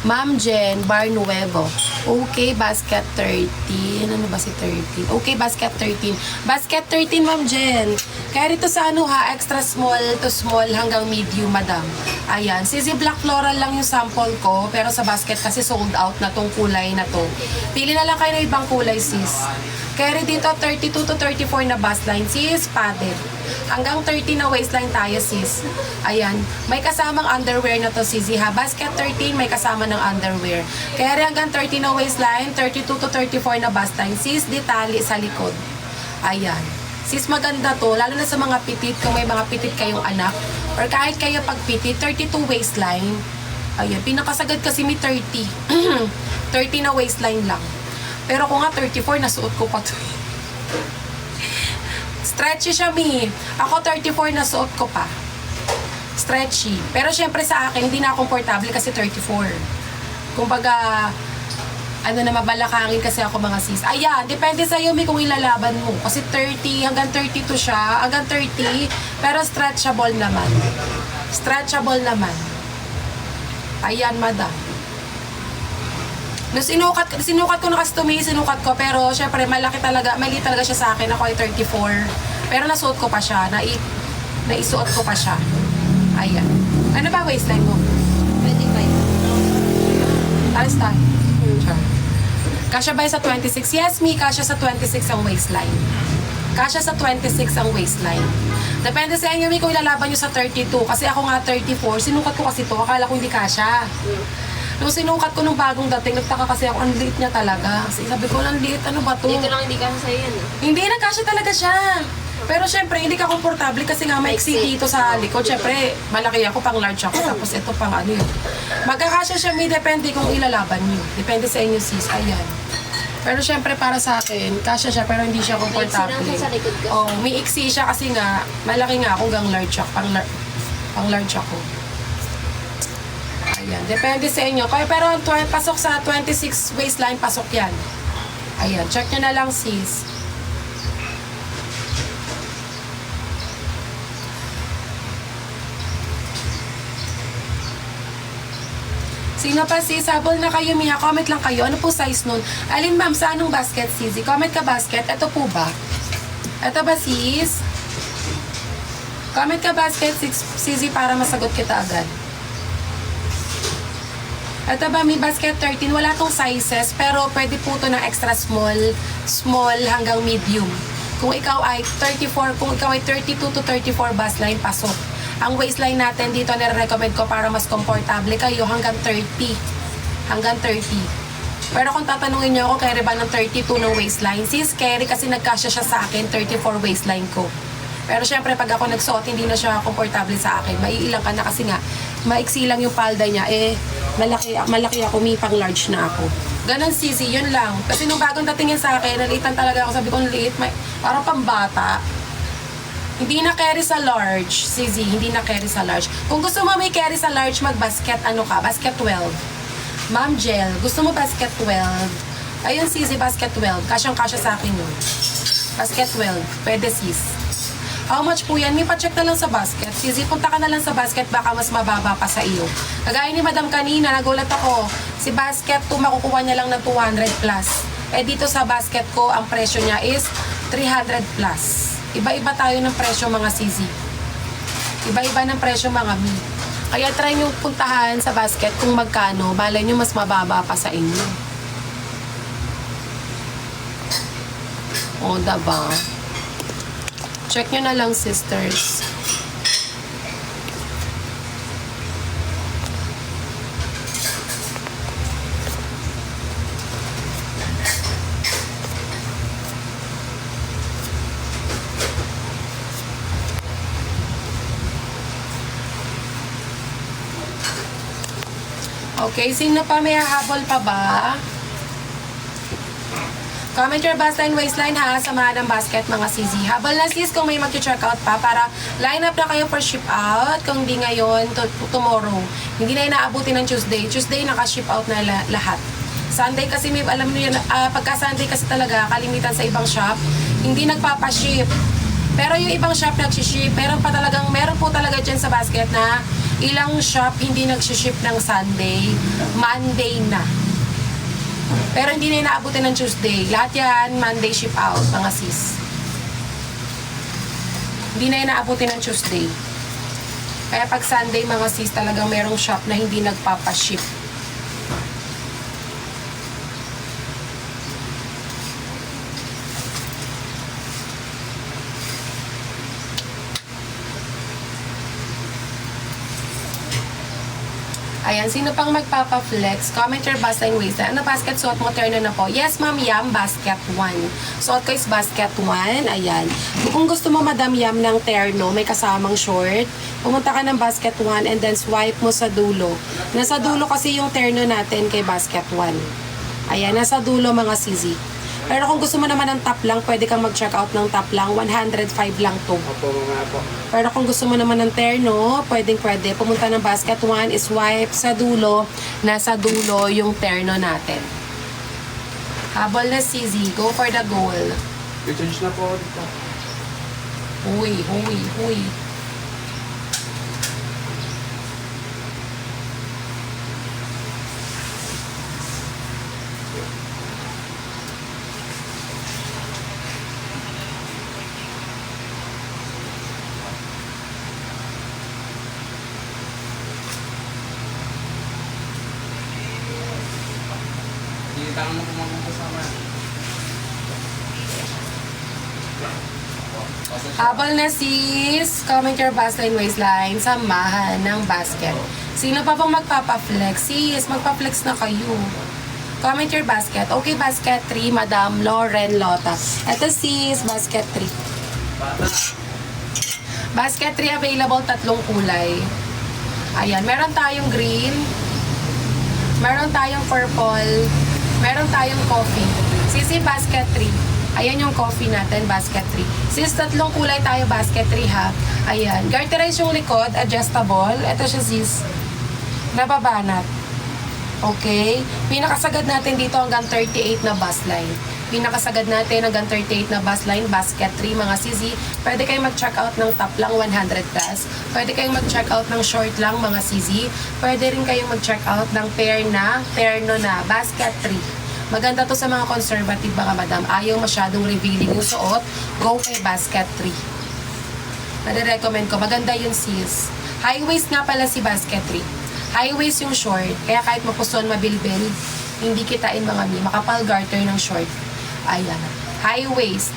Ma'am Jen Barnuevo. Okay, basket 13. Ano ba si 13? Okay, basket 13. Basket 13, Ma'am Jen. Kaya rito sa ano ha, extra small to small hanggang medium, madam. Ayan, CZ Black Floral lang yung sample ko, pero sa basket kasi sold out na tong kulay na to. Pili na lang kayo ng ibang kulay, sis. Kaya dito 32 to 34 na bust line, sis, padded. Hanggang 30 na waistline tayo, sis. Ayan, may kasamang underwear na to, CZ ha. Basket 13, may kasama ng underwear. Kaya hanggang 30 na waistline, 32 to 34 na bust line, sis, detali sa likod. Ayan. Sis, maganda to, lalo na sa mga pitit, kung may mga pitit kayong anak, or kahit kayo pag pitit, 32 waistline. Ayan, pinakasagad kasi may 30. 30 na waistline lang. Pero kung nga 34, nasuot ko pa to. Stretchy siya, Mi. Ako 34, nasuot ko pa. Stretchy. Pero syempre sa akin, hindi na komportable kasi 34. Kumbaga, ano na, mabalakangin kasi ako mga sis. Ayan, depende sa'yo, Mi, kung ilalaban mo. Kasi 30, hanggang 32 siya, hanggang 30, pero stretchable naman. Stretchable naman. Ayan, madam. No, sinukat ko na kasi sinukat ko, pero syempre, maliit talaga siya sa akin. Ako ay 34. Pero nasuot ko pa siya, naisuot ko pa siya. Ayan. Ano ba waistline mo? 25. Talis tayo. Sure. Kasya ba sa 26? Yes, Mi, kasya sa 26 ang waistline. Kasya sa 26 ang waistline. Depende sa inyo, Mi, kung ilalaban nyo sa 32. Kasi ako nga 34. Sinukat ko kasi to. Akala ko hindi kasya. Nung sinukat ko nung bagong dating, nagtaka kasi ako, ang liit niya talaga. Kasi sabi ko, ang liit, ano ba to? Dito lang hindi kasi sa'yo yan. Hindi, nagkasya talaga siya. Pero syempre, hindi ka komportable kasi nga maiksi dito sa likod. Syempre, malaki ako, pang large ako. Tapos ito pang ano yun. Magkakasya siya, May, depende kung ilalaban nyo. Depende sa inyo, sis. Ayan. Pero syempre, para sa akin, kasya siya pero hindi siya komportable. May iksi lang siya sa likod kasi. Oh, may iksi siya kasi nga, malaki nga ako hanggang large ako. Pang large ako. Ayan, depende sa inyo. Kaya pero pasok sa 26 waistline, pasok yan. Ayan, check nyo na lang, sis. Sino pa, sis? Habol na kayo, Mia. Comment lang kayo. Ano po size nun? Alin, ma'am, sa anong basket, sis? Comment ka basket. Ito po ba? Ito ba, sis? Comment ka basket, sis, para masagot kita agad. Ito ba, may basket 13, wala tong sizes, pero pwede po ito ng extra small hanggang medium. Kung ikaw ay 34, kung ikaw ay 32 to 34 bust line, pasok. Ang waistline natin dito, nire-recommend ko para mas komportable kayo hanggang 30. Hanggang 30. Pero kung tatanungin nyo ako, carry ba ng 32 ng waistline? Sis, carry kasi nagkasya siya sa akin, 34 waistline ko. Pero syempre, pag ako nagsuot, hindi na siya komportable sa akin. Maiilang ka na kasi nga, maiksi lang yung palda niya. Malaki ako, may pang large na ako. Ganon, sisi, yun lang. Kasi nung bagong dating yan sa akin, naliitan talaga ako. Sabi ko, liit, parang pambata. Hindi na carry sa large, sisi, hindi na carry sa large. Kung gusto mo may carry sa large, mag-basket, ano ka? Basket 12. Ma'am Jel, gusto mo basket 12? Ayun, sisi, basket 12. Kasyang-kasya sa akin yun. Basket 12. Pwede, sis. How much po yan? May pa-check na lang sa basket. Sisi, punta ka na lang sa basket, baka mas mababa pa sa iyo. Kagaya ni Madam kanina, nagulat ako. Si basket 2, makukuha niya lang ng 200 plus. Eh dito sa basket ko, ang presyo niya is 300 plus. Iba-iba tayo ng presyo, mga sisi. Iba-iba ng presyo, mga mi. Kaya try nyo puntahan sa basket kung magkano. Malay nyo mas mababa pa sa inyo. O, diba? Check nyo na lang, sisters. Okay, sino pa? May hahabol pa ba? Comment your bustline waistline ha, samahan ng basket mga sisi. Habol na sis kung may mag-check out pa para line up na kayo for ship out. Kung di ngayon, tomorrow. Hindi na inaabuti ng Tuesday. Tuesday naka-ship out na lahat. Sunday kasi may, alam niyo yan, pagka Sunday kasi talaga, kalimitan sa ibang shop, hindi nagpapaship. Pero yung ibang shop nagsiship, meron po talaga dyan sa basket na ilang shop hindi nagsiship ng Sunday, Monday na. Pero hindi na inaabutin ng Tuesday. Lahat yan, Monday ship out, mga sis. Hindi na inaabutin ng Tuesday. Kaya pag Sunday, mga sis, talagang merong shop na hindi nagpapaship. Ayan, sino pang magpapa-flex? Comment your bustling waist. Ano basket suot mo? Turn na po. Yes, ma'am, Yam, basket 1. Suot ko is basket 1. Ayan. Kung gusto mo, Madam Yam, ng terno, may kasamang short, pumunta ka ng basket 1 and then swipe mo sa dulo. Nasa dulo kasi yung terno natin kay basket 1. Ayan, nasa dulo mga sizi. Pero kung gusto mo naman ng top lang, pwede kang mag-check out ng top lang. 105 lang to. Opo, mga po. Pero kung gusto mo naman ng terno, pwede. Pumunta ng basket 1, swipe sa dulo. Nasa dulo yung terno natin. Habol na CZ. Go for the goal. I-change na po dito. Huy. Hindi tayo mo kumamang kasama. Habol na sis. Comment your bustling waistline. Samahan ng basket. Sino pa pong magpapa-flex? Sis, magpa-flex na kayo. Comment your basket. Okay, basket 3, Madam Lauren Lota. Ito sis, basket 3. Basket 3 available, 3 kulay. Ayan, meron tayong green, meron tayong purple, meron tayong coffee. Sisi, basket 3. Ayan yung coffee natin, basket 3. Sis, 3 kulay tayo, basket 3 ha. Ayan, garterize yung likod, adjustable. Ito siya sis, nababanat. Okay, pinakasagad natin dito hanggang 38 na bust line. Pinakasagad natin hanggang 38 na bust line, basket 3 mga sisi. Pwede kayong mag-check out ng top lang 100 plus. Pwede kayong mag-check out ng short lang mga sisi. Pwede rin kayong mag-check out ng terno na, basket 3. Maganda to sa mga conservative mga madam. Ayaw masyadong revealing yung suot, go kay basket 3. Nare-recommend ko, maganda yun sis. High waist nga pala si basket 3. High waist yung short, kaya kahit mapuson, mabilbil, hindi kitain mga mi, makapal garter ng short. Ayan. High waist.